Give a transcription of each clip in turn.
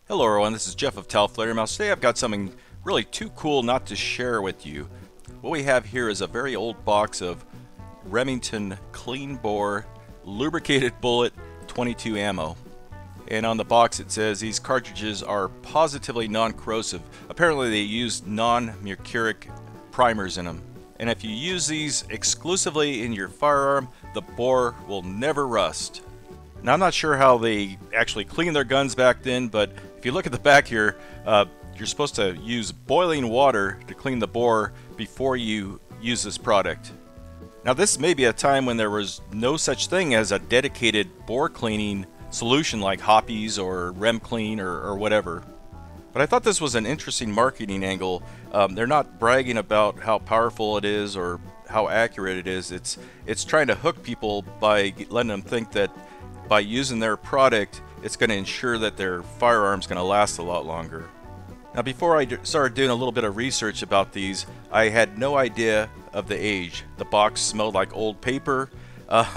Hello everyone, this is Jeff of TAOFLEDERMAUS. Today I've got something really too cool not to share with you. What we have here is a very old box of Remington clean bore lubricated bullet 22 ammo. And on the box it says these cartridges are positively non-corrosive. Apparently they use non-mercuric primers in them. And if you use these exclusively in your firearm, the bore will never rust. Now I'm not sure how they actually cleaned their guns back then, but if you look at the back here, you're supposed to use boiling water to clean the bore before you use this product. Now this may be a time when there was no such thing as a dedicated bore cleaning solution like Hoppies or Rem Clean or whatever. But I thought this was an interesting marketing angle. They're not bragging about how powerful it is or how accurate it is. It's trying to hook people by letting them think that by using their product, it's going to ensure that their firearm's going to last a lot longer. Now before I started doing a little bit of research about these, I had no idea of the age. The box smelled like old paper.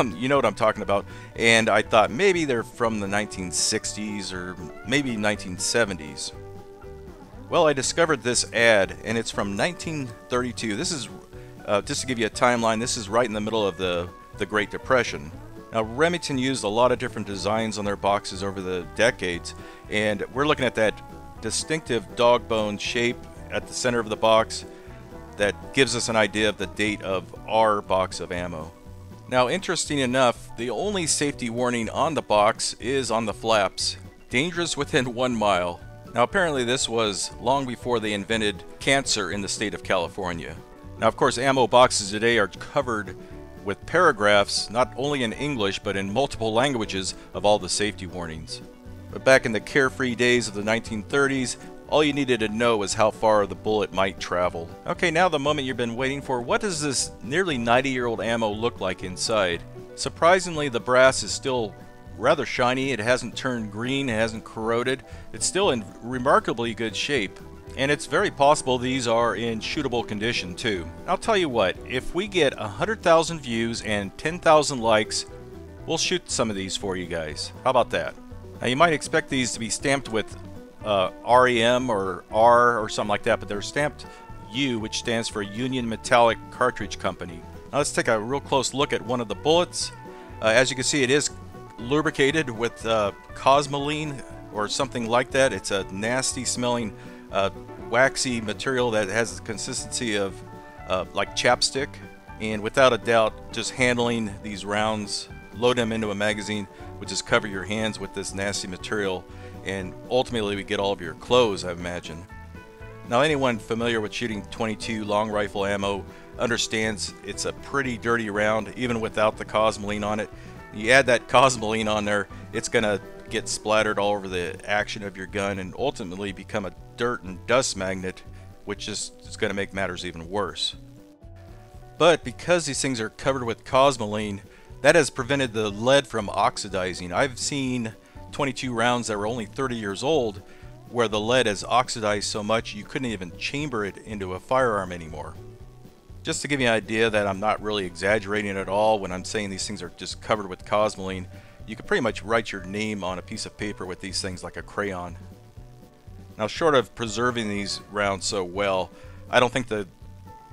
You know what I'm talking about. And I thought maybe they're from the 1960s or maybe 1970s. Well, I discovered this ad, and it's from 1932. This is, just to give you a timeline, this is right in the middle of the Great Depression. Now, Remington used a lot of different designs on their boxes over the decades, and we're looking at that distinctive dog bone shape at the center of the box that gives us an idea of the date of our box of ammo. Now, interesting enough, the only safety warning on the box is on the flaps. Dangerous within 1 mile. Now, apparently this was long before they invented cancer in the state of California. Now, of course, ammo boxes today are covered with paragraphs, not only in English, but in multiple languages of all the safety warnings. But back in the carefree days of the 1930s, all you needed to know was how far the bullet might travel. Okay, now the moment you've been waiting for. What does this nearly 90-year-old ammo look like inside? Surprisingly, the brass is still rather shiny. It hasn't turned green, it hasn't corroded. It's still in remarkably good shape. And it's very possible these are in shootable condition too. I'll tell you what, if we get 100,000 views and 10,000 likes, we'll shoot some of these for you guys. How about that? Now you might expect these to be stamped with REM or R or something like that, but they're stamped U, which stands for Union Metallic Cartridge Company. Now let's take a real close look at one of the bullets. As you can see, it is lubricated with cosmoline or something like that. It's a nasty smelling waxy material that has the consistency of like chapstick, and without a doubt just handling these rounds, load them into a magazine, would just cover your hands with this nasty material, and ultimately we get all of your clothes, I imagine. Now anyone familiar with shooting 22 long rifle ammo understands it's a pretty dirty round even without the cosmoline on it. You add that cosmoline on there, it's gonna get splattered all over the action of your gun and ultimately become a dirt and dust magnet, which is going to make matters even worse. But because these things are covered with cosmoline, that has prevented the lead from oxidizing. I've seen 22 rounds that were only 30 years old where the lead has oxidized so much you couldn't even chamber it into a firearm anymore. Just to give you an idea that I'm not really exaggerating at all when I'm saying these things are just covered with cosmoline, you could pretty much write your name on a piece of paper with these things like a crayon. Now, short of preserving these rounds so well, I don't think that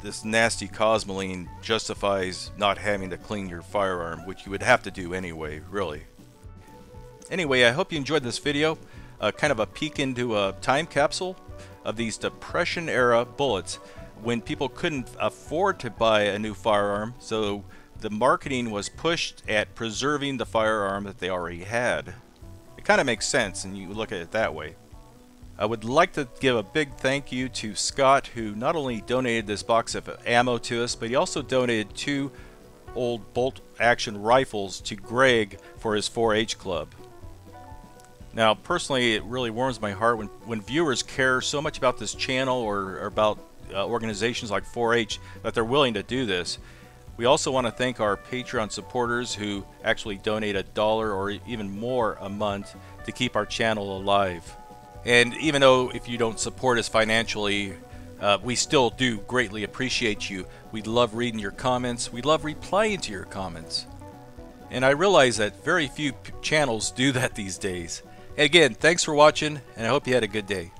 this nasty cosmoline justifies not having to clean your firearm, which you would have to do anyway, really. Anyway, I hope you enjoyed this video, kind of a peek into a time capsule of these Depression era bullets when people couldn't afford to buy a new firearm, so the marketing was pushed at preserving the firearm that they already had. It kind of makes sense, and you look at it that way. I would like to give a big thank you to Scott, who not only donated this box of ammo to us, but he also donated 2 old bolt-action rifles to Greg for his 4-H club. Now, personally, it really warms my heart when viewers care so much about this channel or about organizations like 4-H that they're willing to do this. We also want to thank our Patreon supporters who actually donate $1 or even more a month to keep our channel alive. And even though if you don't support us financially, we still do greatly appreciate you. We love reading your comments. We love replying to your comments. And I realize that very few channels do that these days. Again, thanks for watching, and I hope you had a good day.